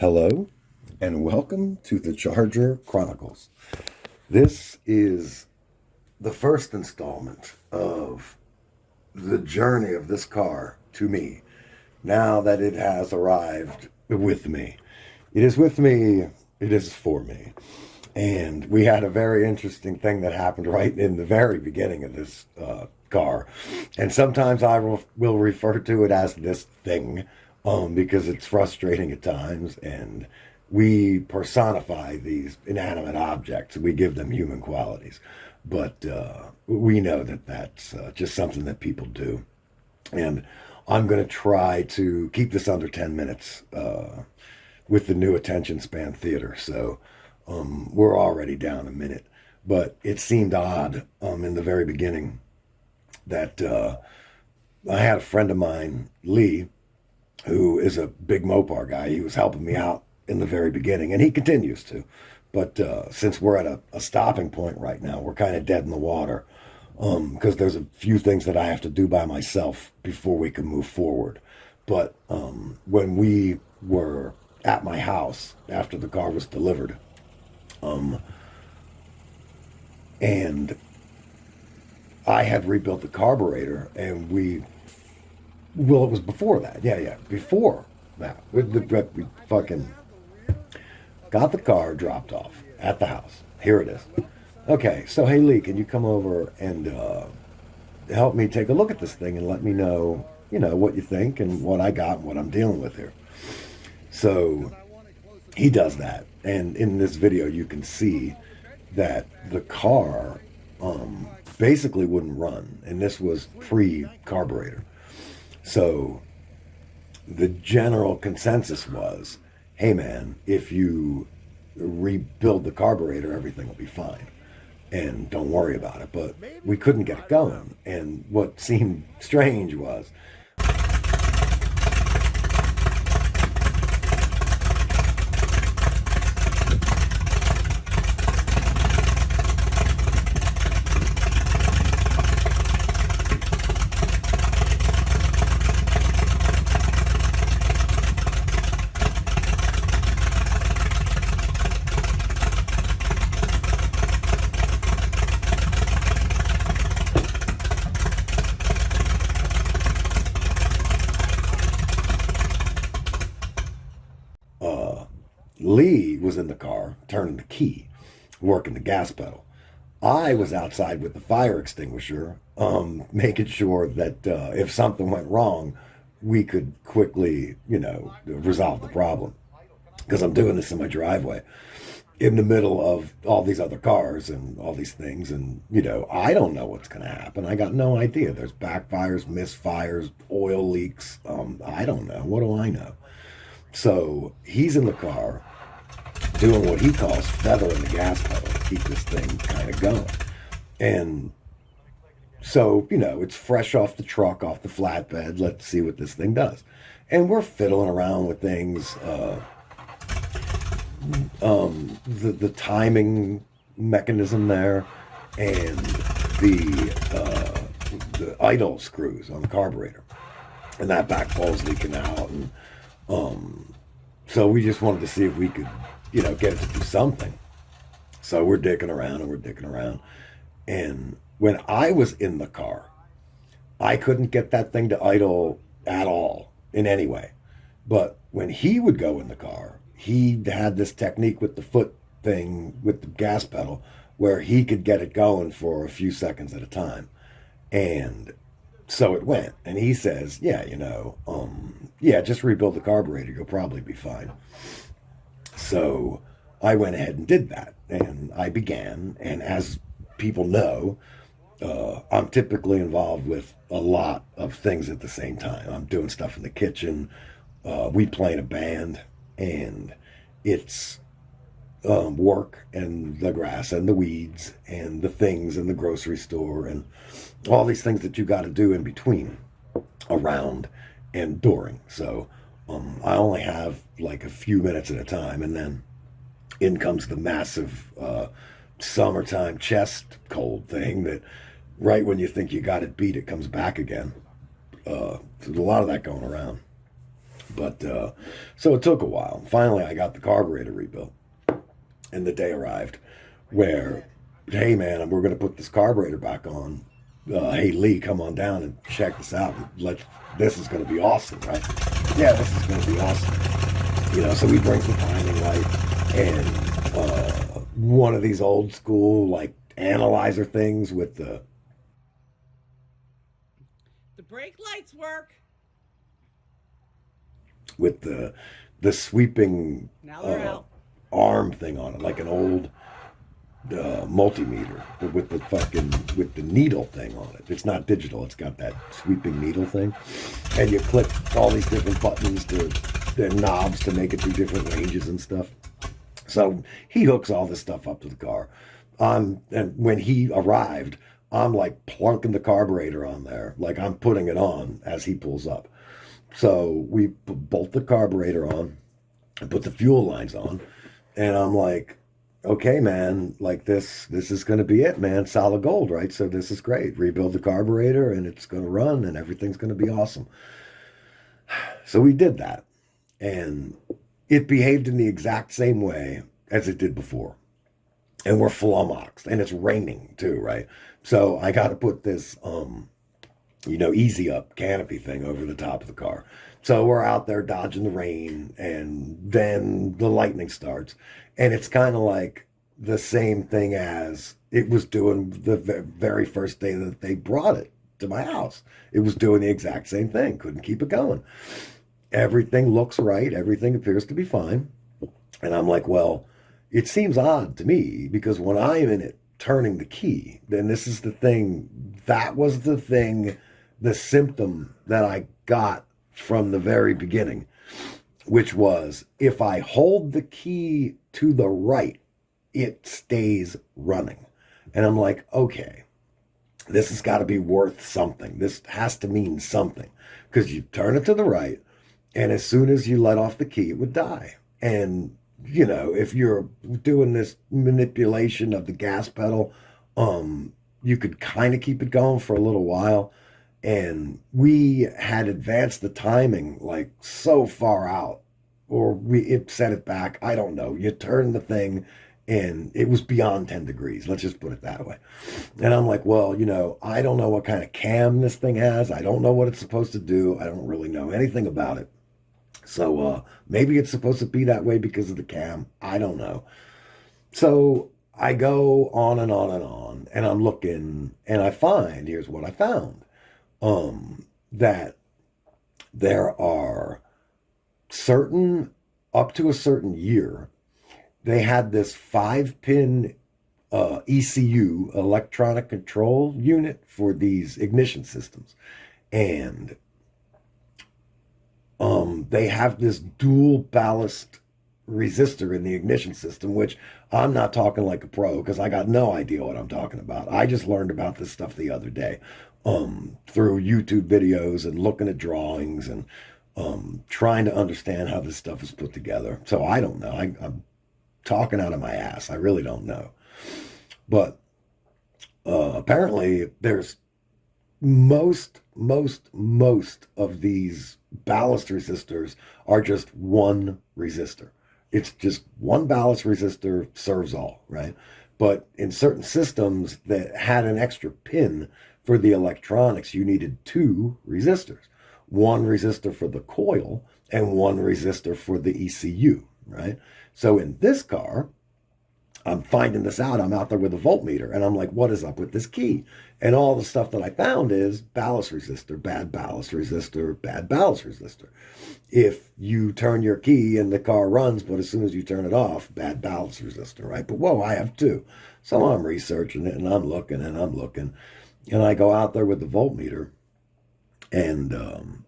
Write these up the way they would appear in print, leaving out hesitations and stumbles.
Hello, and welcome to the Charger Chronicles. This is the first installment of the journey of this car to me, now that it has arrived with me. It is with me, it is for me. And we had a very interesting thing that happened right in the very beginning of this car. And sometimes I will refer to it as this thing because it's frustrating at times. And we personify these inanimate objects. We give them human qualities. But we know that that's just something that people do. And I'm going to try to keep this under 10 minutes with the new attention span theater. So we're already down a minute. But it seemed odd in the very beginning that I had a friend of mine, Lee, who is a big Mopar guy. He was helping me out in the very beginning, and he continues to. But since we're at a stopping point right now, we're kind of dead in the water because there's a few things that I have to do by myself before we can move forward. But when we were at my house after the car was delivered, and I had rebuilt the carburetor, and well, it was before that. Yeah, before that. We fucking got the car dropped off at the house. Here it is. Okay, so hey Lee, can you come over and help me take a look at this thing and let me know, what you think and what I got and what I'm dealing with here. So he does that. And in this video, you can see that the car basically wouldn't run. And this was pre-carburetor. So the general consensus was, hey man, if you rebuild the carburetor, everything will be fine. And don't worry about it. But we couldn't get it going. And what seemed strange was Lee was in the car, turning the key, working the gas pedal. I was outside with the fire extinguisher, making sure that if something went wrong, we could quickly, resolve the problem. Because I'm doing this in my driveway, in the middle of all these other cars and all these things. And, I don't know what's going to happen. I got no idea. There's backfires, misfires, oil leaks. I don't know. What do I know? So he's in the car doing what he calls feathering the gas pedal to keep this thing kind of going. And so, it's fresh off the truck, off the flatbed. Let's see what this thing does. And we're fiddling around with things. The timing mechanism there and the idle screws on the carburetor. And that back ball's leaking out. And so we just wanted to see if we could, get it to do something. So we're dicking around. And when I was in the car, I couldn't get that thing to idle at all in any way. But when he would go in the car, he had this technique with the foot thing, with the gas pedal, where he could get it going for a few seconds at a time. And so it went. And he says, just rebuild the carburetor. You'll probably be fine. So I went ahead and did that. And I began. And as people know, I'm typically involved with a lot of things at the same time. I'm doing stuff in the kitchen. We play in a band. And it's work and the grass and the weeds and the things in the grocery store and all these things that you got to do in between, around and during. So I only have like a few minutes at a time, and then in comes the massive summertime chest cold thing that right when you think you got it beat, it comes back again. So there's a lot of that going around. But so it took a while. Finally, I got the carburetor rebuilt, and the day arrived where, hey man, we're going to put this carburetor back on. Hey Lee, come on down and check this out. This is going to be awesome, right? Yeah, this is going to be awesome. So he brings the timing light and one of these old school like analyzer things with the brake lights work. With the sweeping Now they're out. arm thing on it, like an old multimeter with the needle thing on it. It's not digital. It's got that sweeping needle thing, and you click all these different buttons the knobs to make it do different ranges and stuff. So he hooks all this stuff up to the car. And when he arrived, I'm like plunking the carburetor on there, like I'm putting it on as he pulls up. So we bolt the carburetor on and put the fuel lines on, and I'm like, okay, man, like this is going to be it, man. Solid gold, right? So this is great. Rebuild the carburetor and it's going to run and everything's going to be awesome. So we did that, and it behaved in the exact same way as it did before. And we're flummoxed, and it's raining too, right? So I got to put this, easy up canopy thing over the top of the car. So we're out there dodging the rain, and then the lightning starts. And it's kind of like the same thing as it was doing the very first day that they brought it to my house. It was doing the exact same thing. Couldn't keep it going. Everything looks right. Everything appears to be fine. And I'm like, well, it seems odd to me because when I'm in it turning the key, then this is the thing. That was the thing, the symptom that I got from the very beginning, which was if I hold the key to the right, it stays running. And I'm like, okay, this has got to be worth something. This has to mean something, because you turn it to the right, and as soon as you let off the key, it would die. And if you're doing this manipulation of the gas pedal, you could kind of keep it going for a little while. And we had advanced the timing like so far out, or it set it back. I don't know. You turn the thing and it was beyond 10 degrees. Let's just put it that way. And I'm like, well, I don't know what kind of cam this thing has. I don't know what it's supposed to do. I don't really know anything about it. So maybe it's supposed to be that way because of the cam. I don't know. So I go on and on and on, and I'm looking, and I find, here's what I found, that there are up to a certain year, they had this 5-pin ECU, electronic control unit, for these ignition systems. And they have this dual ballast resistor in the ignition system, which I'm not talking like a pro because I got no idea what I'm talking about. I just learned about this stuff the other day through YouTube videos and looking at drawings and trying to understand how this stuff is put together. So I don't know. I'm talking out of my ass. I really don't know. But apparently there's most of these ballast resistors are just one resistor. It's just one ballast resistor serves all, right? But in certain systems that had an extra pin for the electronics, you needed 2 resistors. One resistor for the coil and one resistor for the ECU, right? So in this car, I'm finding this out. I'm out there with a voltmeter, and I'm like, what is up with this key? And all the stuff that I found is ballast resistor, bad ballast resistor, bad ballast resistor. If you turn your key and the car runs, but as soon as you turn it off, bad ballast resistor, right? But whoa, I have 2. So I'm researching it, and I'm looking, and I go out there with the voltmeter, and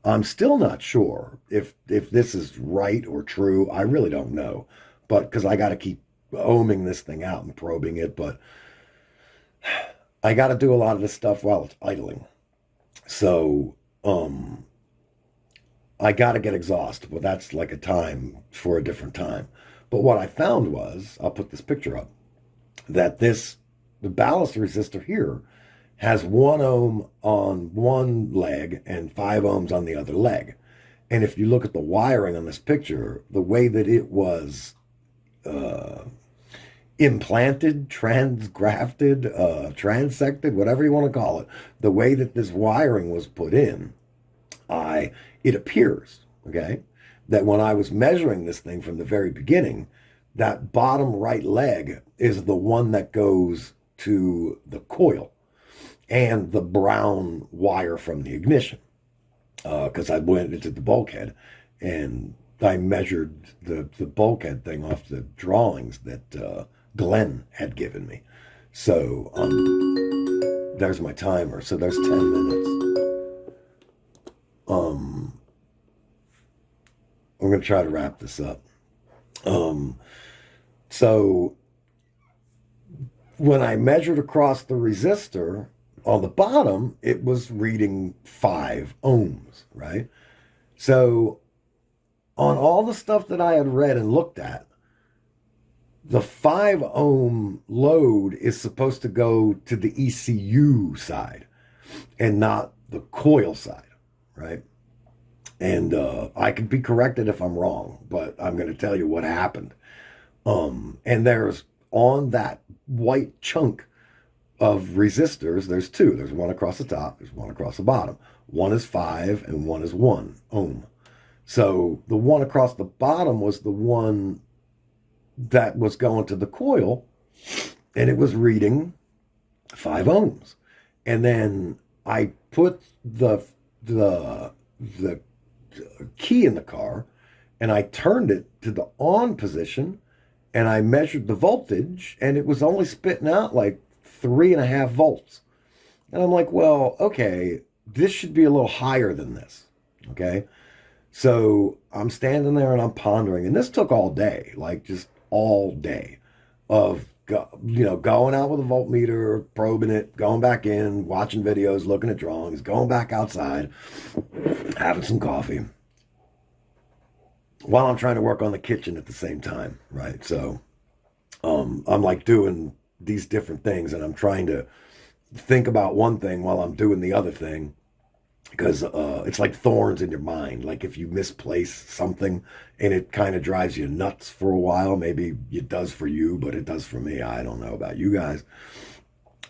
I'm still not sure if this is right or true. I really don't know, but because I got to keep ohming this thing out and probing it, but I got to do a lot of this stuff while it's idling. So I got to get exhaust, but that's like a time for a different time. But what I found was, I'll put this picture up, that the ballast resistor here has 1 ohm on one leg and 5 ohms on the other leg. And if you look at the wiring on this picture, the way that it was uh, implanted, transgrafted, transected, whatever you want to call it, the way that this wiring was put in, it appears, okay, that when I was measuring this thing from the very beginning, that bottom right leg is the one that goes to the coil and the brown wire from the ignition. Because I went into the bulkhead and I measured the bulkhead thing off the drawings that Glenn had given me. So there's my timer. So there's 10 minutes. I'm going to try to wrap this up. So when I measured across the resistor on the bottom, it was reading 5 ohms, right? So on all the stuff that I had read and looked at, the 5 ohm load is supposed to go to the ECU side and not the coil side, right? And I could be corrected if I'm wrong, but I'm going to tell you what happened. And there's on that white chunk of resistors, there's 2. There's one across the top, there's one across the bottom. One is 5 and one is 1 ohm. So the one across the bottom was the one that was going to the coil, and it was reading 5 ohms. And then I put the key in the car, and I turned it to the on position, and I measured the voltage, and it was only spitting out like 3.5 volts. And I'm like, well, okay, this should be a little higher than this. Okay. So I'm standing there and I'm pondering, and this took all day, like just all day of, going out with a voltmeter, probing it, going back in, watching videos, looking at drawings, going back outside, having some coffee while I'm trying to work on the kitchen at the same time. Right. So, I'm like doing these different things, and I'm trying to think about one thing while I'm doing the other thing, because it's like thorns in your mind. Like if you misplace something and it kind of drives you nuts for a while, maybe it does for you, but it does for me. I don't know about you guys.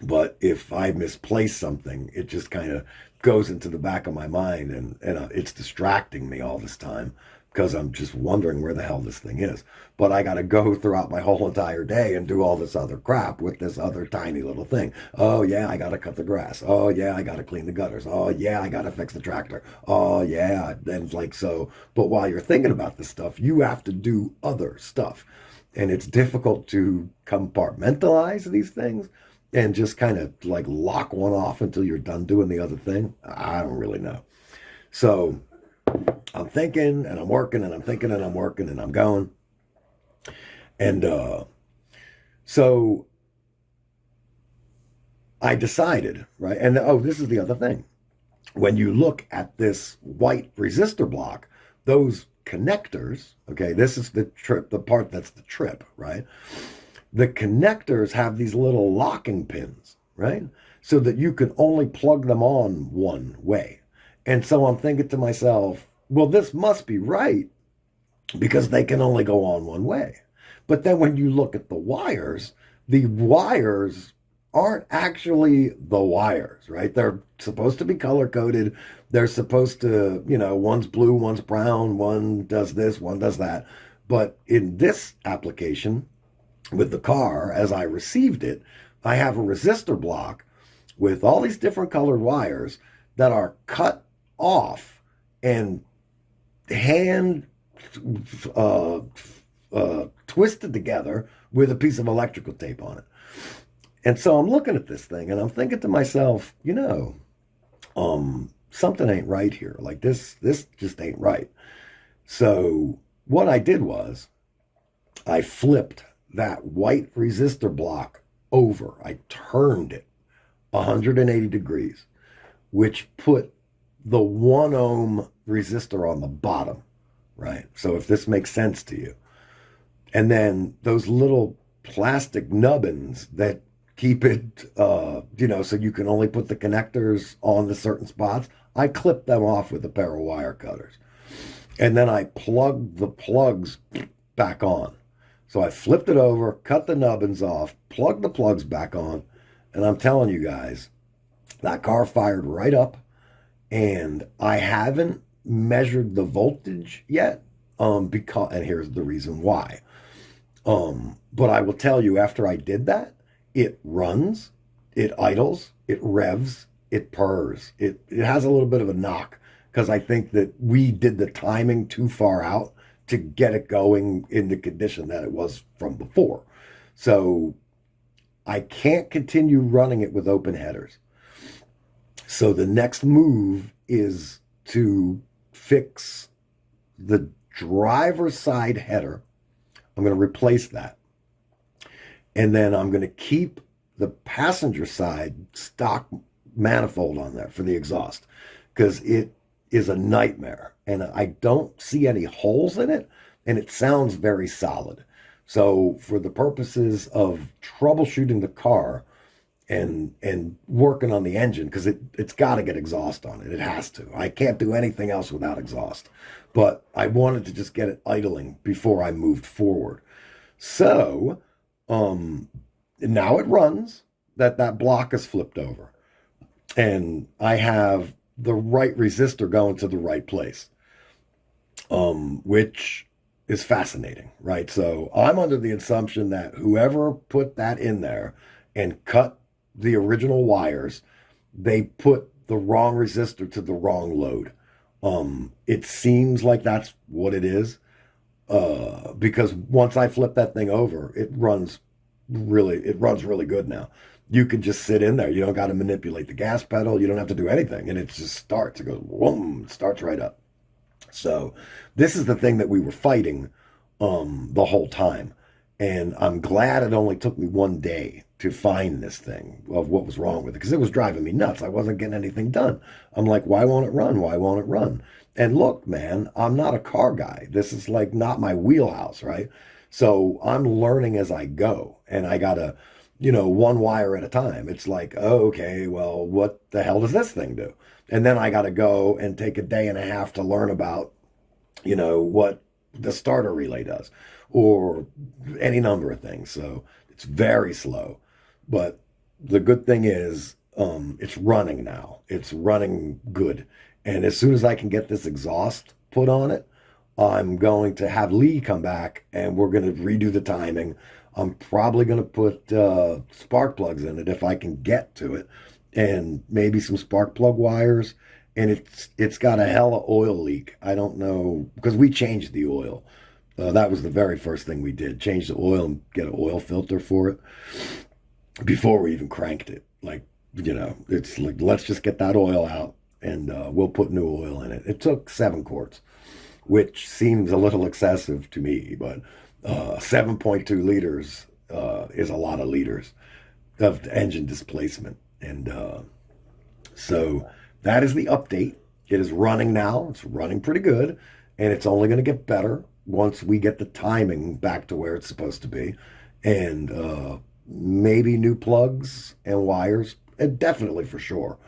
But if I misplace something, it just kind of goes into the back of my mind, and it's distracting me all this time because I'm just wondering where the hell this thing is. But I got to go throughout my whole entire day and do all this other crap with this other tiny little thing. Oh, yeah, I got to cut the grass. Oh, yeah, I got to clean the gutters. Oh, yeah, I got to fix the tractor. Oh, yeah. And like so. But while you're thinking about this stuff, you have to do other stuff. And it's difficult to compartmentalize these things and just kind of like lock one off until you're done doing the other thing. I don't really know. So I'm thinking and I'm working and I'm thinking and I'm working and I'm going. And so I decided, right? And this is the other thing. When you look at this white resistor block, those connectors, okay, this is the part that's the trip, right? The connectors have these little locking pins, right? So that you can only plug them on one way. And so I'm thinking to myself, well, this must be right because they can only go on one way. But then when you look at the wires aren't actually the wires, right? They're supposed to be color coded. They're supposed to, one's blue, one's brown, one does this, one does that. But in this application with the car, as I received it, I have a resistor block with all these different colored wires that are cut off and hand twisted together with a piece of electrical tape on it. And so I'm looking at this thing and I'm thinking to myself, something ain't right here. Like this just ain't right. So what I did was I flipped that white resistor block over. I turned it 180 degrees, which put the 1 ohm resistor on the bottom, right? So if this makes sense to you. And then those little plastic nubbins that keep it, so you can only put the connectors on the certain spots, I clipped them off with a pair of wire cutters. And then I plugged the plugs back on. So I flipped it over, cut the nubbins off, plugged the plugs back on, and I'm telling you guys, that car fired right up. And I haven't measured the voltage yet, because, and here's the reason why. But I will tell you, after I did that, it runs, it idles, it revs, it purrs. It has a little bit of a knock because I think that we did the timing too far out to get it going in the condition that it was from before. So I can't continue running it with open headers. So the next move is to fix the driver's side header. I'm going to replace that. And then I'm going to keep the passenger side stock manifold on there for the exhaust because it is a nightmare. And I don't see any holes in it. And it sounds very solid. So for the purposes of troubleshooting the car, and working on the engine because it's got to get exhaust on it. It has to. I can't do anything else without exhaust. But I wanted to just get it idling before I moved forward. So now it runs. That block is flipped over, and I have the right resistor going to the right place, which is fascinating, right? So I'm under the assumption that whoever put that in there and cut the original wires, they put the wrong resistor to the wrong load. It seems like that's what it is. Because once I flip that thing over, it runs really good now. You can just sit in there. You don't got to manipulate the gas pedal. You don't have to do anything. And it just starts. It goes, boom, it starts right up. So this is the thing that we were fighting the whole time. And I'm glad it only took me one day to find this thing of what was wrong with it because it was driving me nuts. I wasn't getting anything done. I'm like, why won't it run? Why won't it run? And look, man, I'm not a car guy. This is like not my wheelhouse, right? So I'm learning as I go and I got to, one wire at a time. It's like, oh, okay, well, what the hell does this thing do? And then I got to go and take a day and a half to learn about, what the starter relay does or any number of things. So it's very slow. But the good thing is it's running now. It's running good. And as soon as I can get this exhaust put on it, I'm going to have Lee come back and we're going to redo the timing. I'm probably going to put spark plugs in it if I can get to it and maybe some spark plug wires. And it's got a hella oil leak. I don't know, because we changed the oil. That was the very first thing we did, change the oil and get an oil filter for it before we even cranked it. Like, it's like, let's just get that oil out and we'll put new oil in it. It took 7 quarts, which seems a little excessive to me, but 7.2 liters is a lot of liters of engine displacement. And so that is the update. It is running now. It's running pretty good. And it's only going to get better once we get the timing back to where it's supposed to be. And maybe new plugs and wires, and definitely for sure.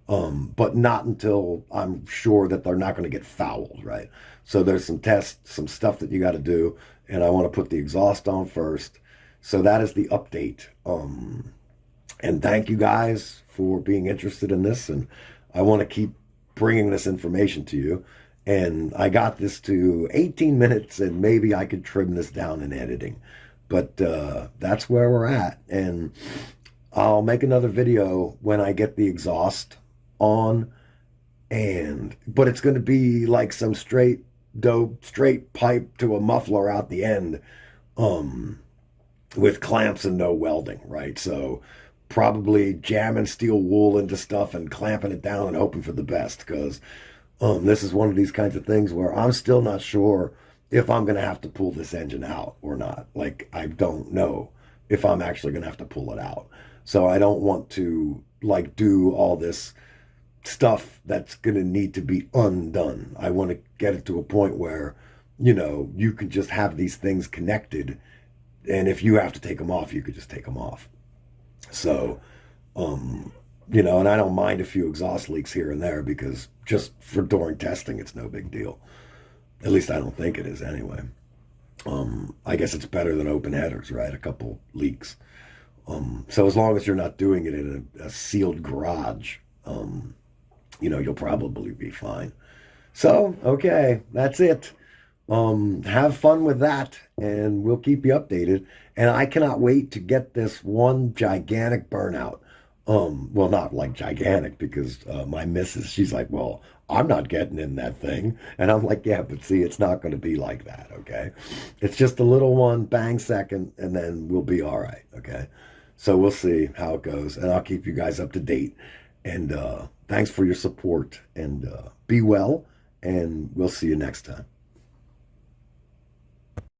But not until I'm sure that they're not going to get fouled, right? So there's some tests, some stuff that you got to do. And I want to put the exhaust on first. So that is the update. And thank you guys for being interested in this. And I want to keep bringing this information to you. And I got this to 18 minutes and maybe I could trim this down in editing. But that's where we're at. And I'll make another video when I get the exhaust on. But it's going to be like some straight pipe to a muffler out the end with clamps and no welding, right? So probably jamming steel wool into stuff and clamping it down and hoping for the best because this is one of these kinds of things where I'm still not sure if I'm going to have to pull this engine out or not. Like, I don't know if I'm actually going to have to pull it out. So I don't want to like do all this stuff that's going to need to be undone. I want to get it to a point where, you can just have these things connected. And if you have to take them off, you could just take them off. So, and I don't mind a few exhaust leaks here and there because just for during testing, it's no big deal. At least I don't think it is anyway. I guess it's better than open headers, right? A couple leaks. So as long as you're not doing it in a sealed garage, you'll probably be fine. So, okay, that's it. Have fun with that, and we'll keep you updated. And I cannot wait to get this one gigantic burnout. Well, not like gigantic because my missus, she's like, well, I'm not getting in that thing. And I'm like, yeah, but see, it's not going to be like that, okay? It's just a little one, bang second, and then we'll be all right, okay? So we'll see how it goes, and I'll keep you guys up to date. And thanks for your support, and be well, and we'll see you next time.